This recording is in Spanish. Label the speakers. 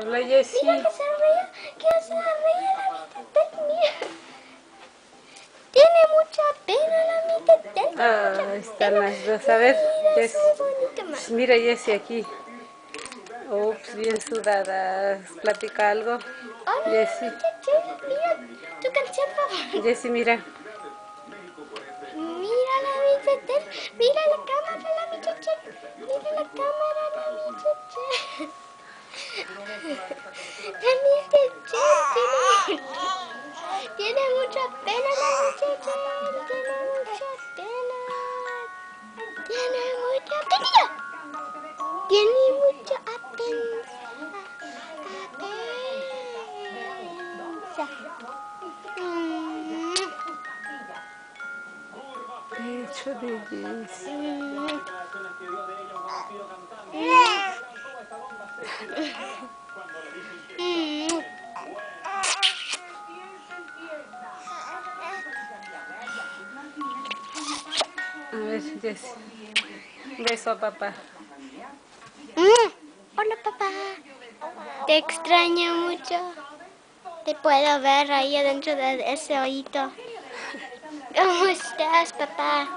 Speaker 1: Habla Jessie.
Speaker 2: Mira que se ríe, que se ríe la Tetel. Tiene mucha pena la Tetel.
Speaker 1: Ah, están las dos. A ver,
Speaker 2: Mira,
Speaker 1: Jessie.
Speaker 2: su bonita mano.
Speaker 1: Mira Jessie aquí. Ups, bien sudada. ¿Platica algo?
Speaker 2: Hola,
Speaker 1: Jessie.
Speaker 2: Tetel, mira tu canción favorita.
Speaker 1: Jessie, mira.
Speaker 2: Mira la Tetel, mira la cámara la Tetel. Mira la cámara la Tetel. La Tetel tiene mucha pena la Tetel. Tiene mucha pena. Tiene mucha pena. Tiene mucha apensa.
Speaker 1: Pecho de Jessie. A ver, Jessie. Beso a papá.
Speaker 2: Hola papá, te extraño mucho. Te puedo ver ahí adentro de ese oído. ¿Cómo estás, papá?